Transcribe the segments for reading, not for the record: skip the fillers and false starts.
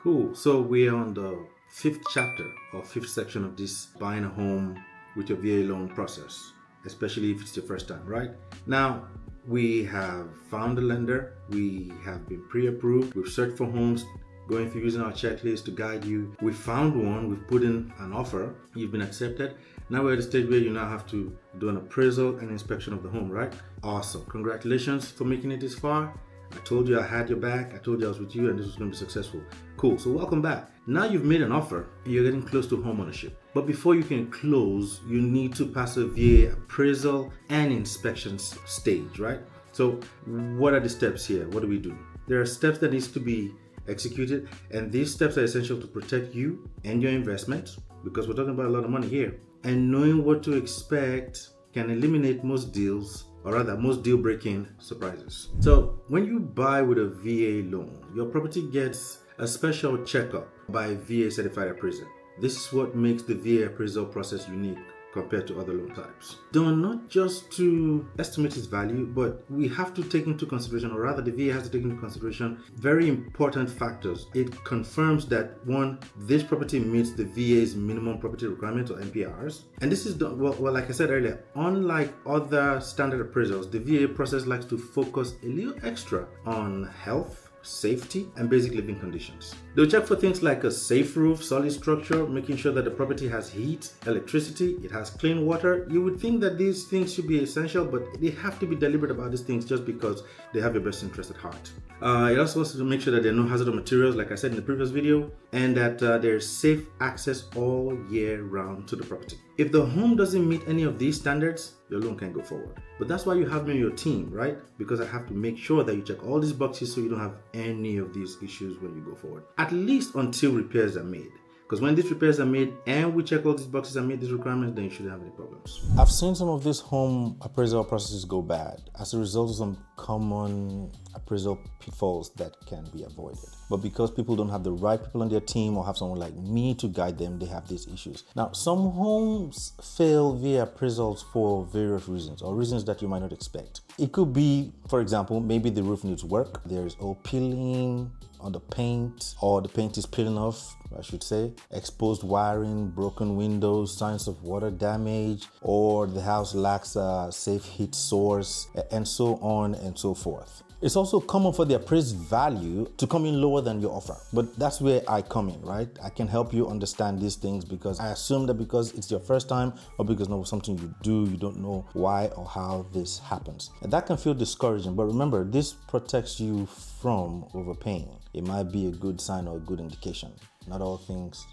Cool. So we are on the fifth chapter or fifth section of this buying a home with your VA loan process, especially if it's your first time, right? Now, we have found a lender, we have been pre-approved, we've searched for homes, going through using our checklist to guide you. We found one, we've put in an offer, you've been accepted. Now we're at the stage where you now have to do an appraisal and inspection of the home, right? Awesome. Congratulations for making it this far. I told you I had your back. I told you I was with you and this was going to be successful. Cool. So welcome back. Now you've made an offer and you're getting close to home ownership. But before you can close, you need to pass a VA appraisal and inspections stage, right? So what are the steps here? What do we do? There are steps that needs to be executed, and these steps are essential to protect you and your investment, because we're talking about a lot of money here. And knowing what to expect can eliminate most deals, or rather most deal-breaking surprises. So when you buy with a VA loan, your property gets a special checkup by a VA certified appraiser. This is what makes the VA appraisal process unique compared to other loan types. Done not just to estimate its value, but we have to take into consideration, or rather the VA has to take into consideration, very important factors. It confirms that, one, this property meets the VA's minimum property requirements, or MPRs. And this is done, well, like I said earlier, unlike other standard appraisals, the VA process likes to focus a little extra on health, safety, and basic living conditions. They'll check for things like a safe roof, solid structure, making sure that the property has heat, electricity, it has clean water. You would think that these things should be essential, but they have to be deliberate about these things just because they have your best interest at heart. It also wants to make sure that there are no hazardous materials, like I said in the previous video, and that there's safe access all year round to the property. If the home doesn't meet any of these standards, your loan can go forward. But that's why you have me on your team, right? Because I have to make sure that you check all these boxes so you don't have any of these issues when you go forward. At least until repairs are made. Because when these repairs are made and we check all these boxes and meet these requirements, then you shouldn't have any problems. I've seen some of these home appraisal processes go bad as a result of some common appraisal pitfalls that can be avoided. But because people don't have the right people on their team or have someone like me to guide them, they have these issues. Now, some homes fail via appraisals for various reasons, or reasons that you might not expect. It could be, for example, maybe the roof needs work. There's old peeling on the paint, or the paint is peeling off, I should say, exposed wiring, broken windows, signs of water damage, or the house lacks a safe heat source, and so on and so forth. It's also common for the appraised value to come in lower than your offer, but that's where I come in, right? I can help you understand these things because I assume that because it's your first time or because it's something you do, you don't know why or how this happens. And that can feel discouraging, but remember, this protects you from overpaying. It might be a good sign or a good indication. Not all things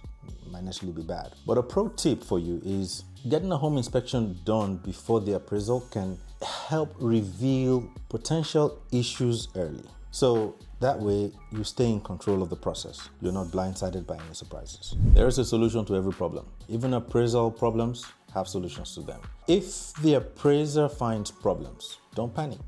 might necessarily be bad. But a pro tip for you is getting a home inspection done before the appraisal can help reveal potential issues early. So that way you stay in control of the process. You're not blindsided by any surprises. There is a solution to every problem. Even appraisal problems have solutions to them. If the appraiser finds problems, don't panic,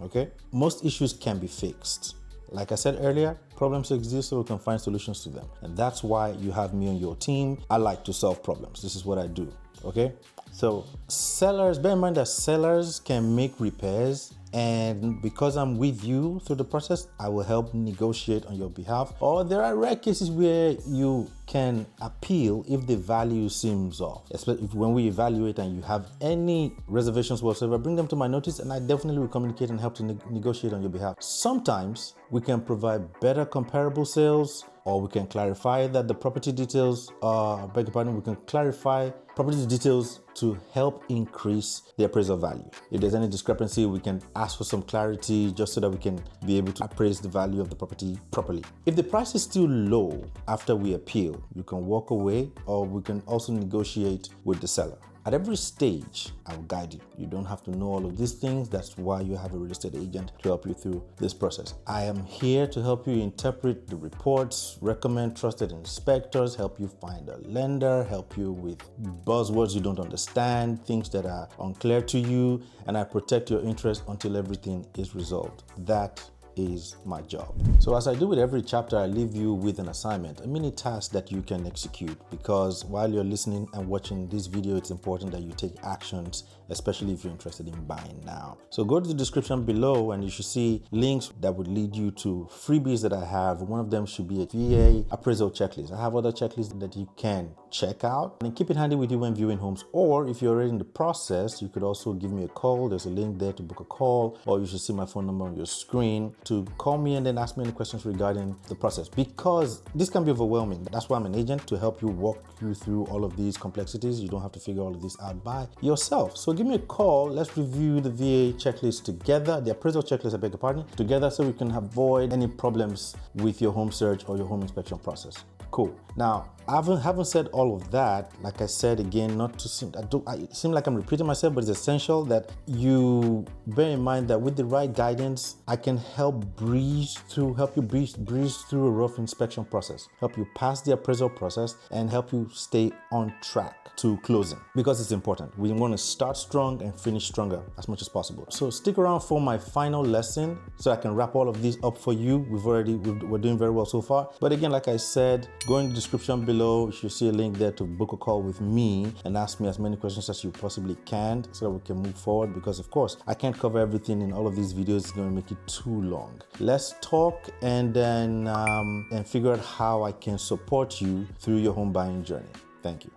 okay? Most issues can be fixed. Like I said earlier, problems exist so we can find solutions to them. And that's why you have me on your team. I like to solve problems. This is what I do, okay? So sellers, bear in mind that sellers can make repairs, and because I'm with you through the process, I will help negotiate on your behalf. Or there are rare cases where you can appeal if the value seems off. Especially when we evaluate and you have any reservations whatsoever, bring them to my notice and I definitely will communicate and help to negotiate on your behalf. Sometimes we can provide better comparable sales, or we can clarify that the property details, we can clarify property details to help increase the appraisal value. If there's any discrepancy, we can ask for some clarity just so that we can be able to appraise the value of the property properly. If the price is still low after we appeal, you can walk away, or we can also negotiate with the seller. At every stage, I will guide you. You don't have to know all of these things. That's why you have a real estate agent to help you through this process. I am here to help you interpret the reports, recommend trusted inspectors, help you find a lender, help you with buzzwords you don't understand, things that are unclear to you, and I protect your interest until everything is resolved. That is my job. So as I do with every chapter, I leave you with an assignment, a mini task that you can execute, because while you're listening and watching this video, it's important that you take actions, especially if you're interested in buying now. So go to the description below and you should see links that would lead you to freebies that I have. One of them should be a VA appraisal checklist. I have other checklists that you can check out and keep it handy with you when viewing homes. Or if you're already in the process, you could also give me a call. There's a link there to book a call, or you should see my phone number on your screen to call me and then ask me any questions regarding the process, because this can be overwhelming. That's why I'm an agent, to help you walk you through all of these complexities. You don't have to figure all of this out by yourself. So give me a call. Let's review the VA checklist together, the appraisal checklist, I beg your pardon, together, so we can avoid any problems with your home search or your home inspection process. Cool. Now, I haven't said all of that. Like I said again, not to seem, I seem like I'm repeating myself, but it's essential that you bear in mind that with the right guidance, I can help you breeze through a rough inspection process, help you pass the appraisal process, and help you stay on track to closing, because it's important. We want to start strong and finish stronger as much as possible. So stick around for my final lesson so I can wrap all of this up for you. We're doing very well so far. But again, like I said, go in the description below. You should see a link there to book a call with me and ask me as many questions as you possibly can so that we can move forward, because of course I can't cover everything in all of these videos. It's going to make it too long. Let's talk and then figure out how I can support you through your home buying journey. Thank you.